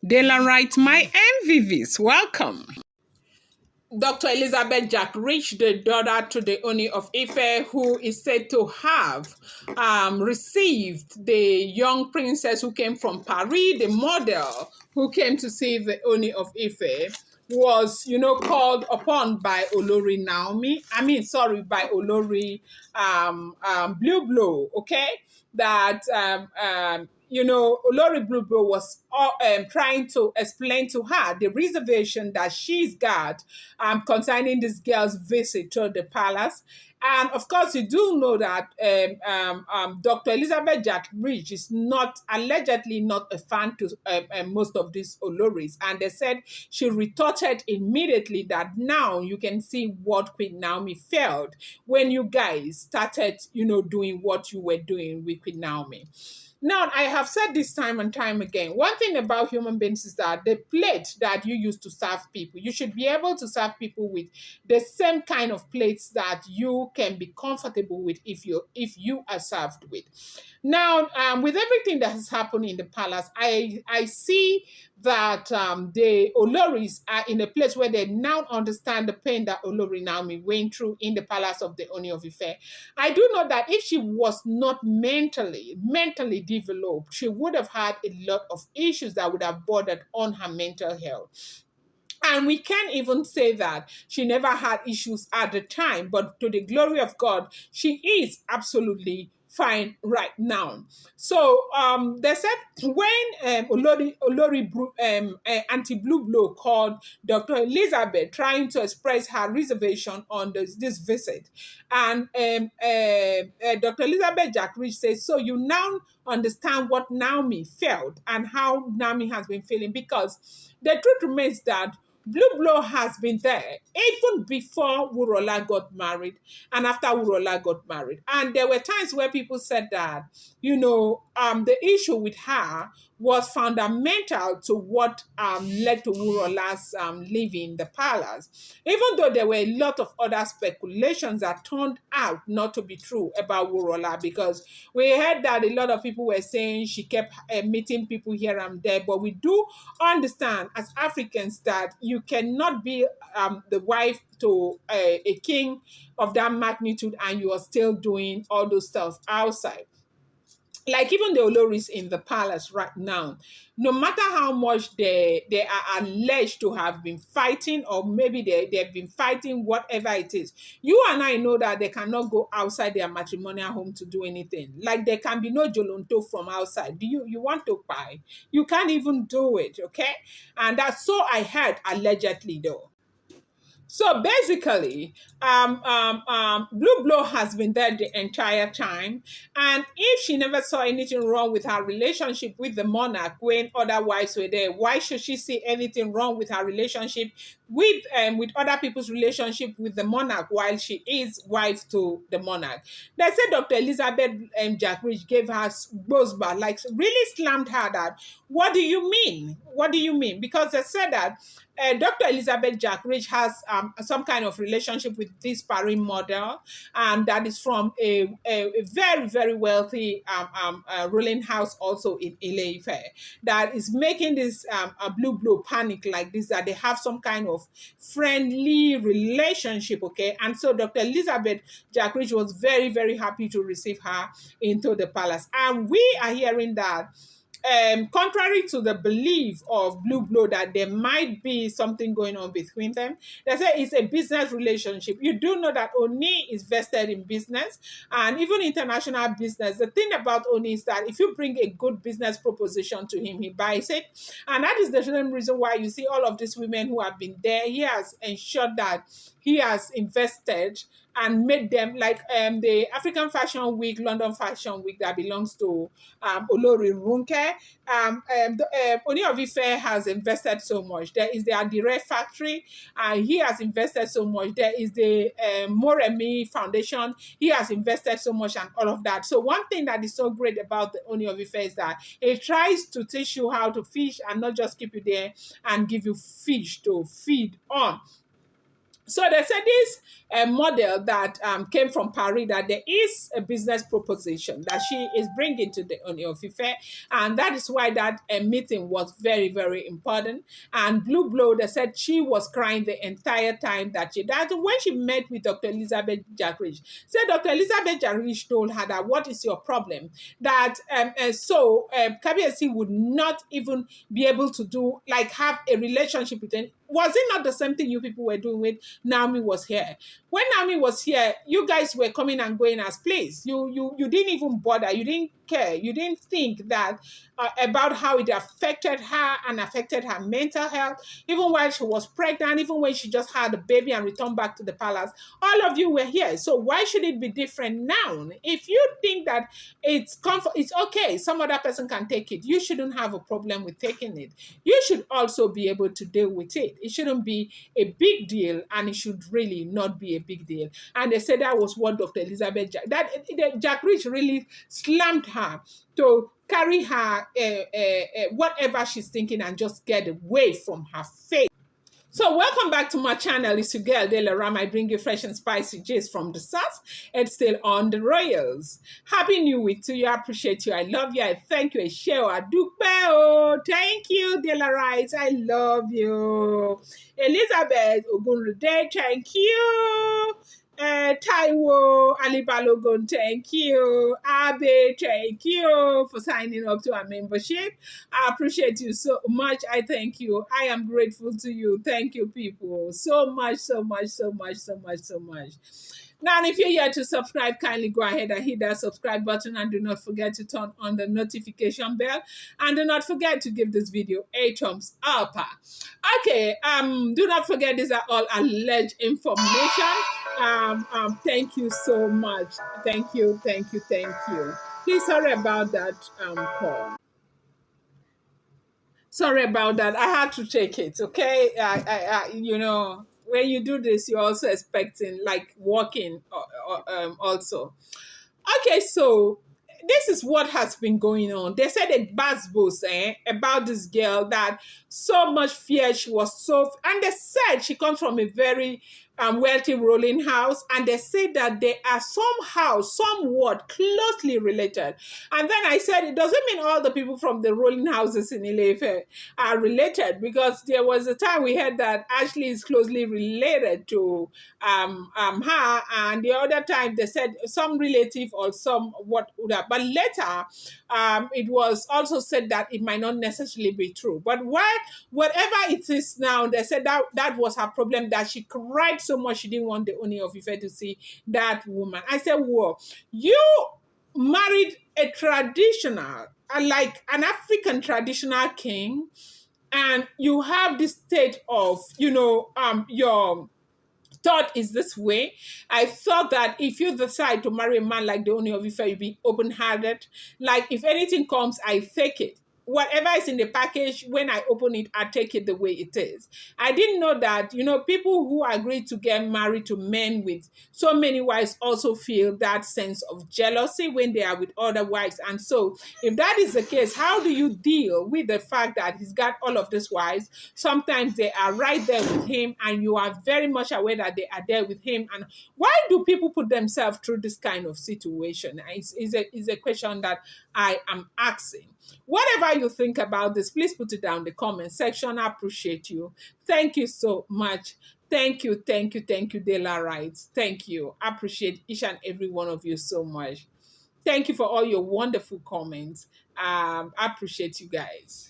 Daylight, my MVVs, welcome. Dr. Elizabeth Jack Rich, the daughter to the Ooni of Ife, who is said to have received the young princess who came from Paris, the model who came to see the Ooni of Ife, was, called upon by Olori Naomi. By Olori Blublo, okay? That Olori Blubo was trying to explain to her the reservation that she's got concerning this girl's visit to the palace. And of course, you do know that Dr. Elizabeth Jack Rich is not allegedly not a fan to most of these Oloris. And they said she retorted immediately that now you can see what Queen Naomi felt when you guys started, doing what you were doing with Queen Naomi. Now, I have said this time and time again. One thing about human beings is that the plate that you use to serve people, you should be able to serve people with the same kind of plates that you can be comfortable with if you are served with. Now, with everything that has happened in the palace, I see that the Oloris are in a place where they now understand the pain that Olori Naomi went through in the palace of the Ooni of Ife. I do know that if she was not mentally developed, she would have had a lot of issues that would have bordered on her mental health. And we can't even say that she never had issues at the time, but to the glory of God, she is absolutely fine right now. So they said when Auntie Blublo called Dr. Elizabeth trying to express her reservation on this visit, and Dr. Elizabeth Jack Rich says, so you now understand what Naomi felt and how Naomi has been feeling, because the truth remains that Blublo has been there even before Wurola got married and after Wurola got married. And there were times where people said that, the issue with her was fundamental to what led to Wurola's leaving the palace. Even though there were a lot of other speculations that turned out not to be true about Wurola, because we heard that a lot of people were saying she kept meeting people here and there, but we do understand as Africans that you cannot be the wife to a king of that magnitude and you are still doing all those stuff outside. Like even the Oloris in the palace right now, no matter how much they are alleged to have been fighting, or maybe they've been fighting, whatever it is, you and I know that they cannot go outside their matrimonial home to do anything. Like there can be no jolonto from outside. Do you want to buy? You can't even do it, okay? And that's so I heard allegedly though. So basically, Blublo has been there the entire time. And if she never saw anything wrong with her relationship with the monarch when other wives were there, why should she see anything wrong with her relationship with other people's relationship with the monarch while she is wife to the monarch? They said Dr. Elizabeth Jack Rich gave her Bosba, like really slammed her that, what do you mean? What do you mean? Because they said that Dr. Elizabeth Jack Rich has some kind of relationship with this Paris model, and that is from a very, very wealthy ruling house also in Ile-Ife, that is making this Blublo panic like this, that they have some kind of friendly relationship, okay? And so Dr. Elizabeth Jack Rich was very, very happy to receive her into the palace. And we are hearing that contrary to the belief of Blublo that there might be something going on between them, they say it's a business relationship. You do know that Oni is vested in business and even international business. The thing about Oni is that if you bring a good business proposition to him, he buys it. And that is the same reason why you see all of these women who have been there. He has ensured that he has invested and made them like the African Fashion Week, London Fashion Week that belongs to Olori Runke. Ooni of Ife has invested so much. There is the Adire factory, and he has invested so much. There is the Moremi Foundation. He has invested so much and all of that. So one thing that is so great about the Ooni of Ife is that it tries to teach you how to fish and not just keep you there and give you fish to feed on. So they said this model that came from Paris, that there is a business proposition that she is bringing to the Ooni of Ife, and that is why that meeting was very, very important. And Blublo, they said she was crying the entire time that when she met with Dr. Elizabeth Jackridge, said Dr. Elizabeth Jackridge told her that what is your problem? That Kabiesi would not even be able to do like have a relationship with him. Was it not the same thing you people were doing with Naomi was here? When Naomi was here, you guys were coming and going as please. You didn't even bother. You didn't care. You didn't think that about how it affected her and affected her mental health, even while she was pregnant, even when she just had a baby and returned back to the palace. All of you were here. So why should it be different now? If you think that it's comfort, it's okay. Some other person can take it. You shouldn't have a problem with taking it. You should also be able to deal with it. It shouldn't be a big deal, and it should really not be a big deal. And they said that was what Dr. Elizabeth Jack Rich really slammed her to carry her whatever she's thinking and just get away from her face. So welcome back to my channel. It's your girl Dela Ram. I bring you fresh and spicy gist from the south. It's still on the royals. Happy New Week to you. I appreciate you. I love you. I thank you. I share. I do. Thank you, Dela Rice. I love you. Elizabeth Ogunrude. Thank you. Taiwo Ali Balogun, thank you. Abe, thank you for signing up to our membership. I appreciate you so much. I thank you. I am grateful to you. Thank you, people. So much, so much, so much, so much, so much. Now, if you're here to subscribe, kindly go ahead and hit that subscribe button and do not forget to turn on the notification bell. And do not forget to give this video a thumbs up. Okay, do not forget these are all alleged information. Thank you so much. Thank you, thank you, thank you. Please sorry about that call. Sorry about that. I had to take it. Okay, when you do this, you're also expecting like walking, also. Okay, so this is what has been going on. They said a buzz about this girl that so much fear she was so, and they said she comes from a very wealthy ruling house, and they said that they are somehow, somewhat closely related. And then I said it doesn't mean all the people from the ruling houses in Ilefe are related, because there was a time we heard that Ashley is closely related to her, and the other time they said some relative or some what would have, but later it was also said that it might not necessarily be true. But whatever it is now, they said that that was her problem, that she cried so much she didn't want the Ooni of Ife to see that woman. I said, whoa, you married a traditional, like an African traditional king, and you have this state of, your thought is this way. I thought that if you decide to marry a man like the Ooni of Ife, you be open-hearted. Like, if anything comes, I take it. Whatever is in the package, when I open it, I take it the way it is. I didn't know that, people who agree to get married to men with so many wives also feel that sense of jealousy when they are with other wives. And so, if that is the case, how do you deal with the fact that he's got all of these wives? Sometimes they are right there with him, and you are very much aware that they are there with him. And why do people put themselves through this kind of situation? It's a question that I am asking. Whatever you think about this, please put it down in the comment section. I appreciate you. Thank you so much. Thank you, thank you, thank you, Dela Wright. Thank you. I appreciate each and every one of you so much. Thank you for all your wonderful comments. I appreciate you guys.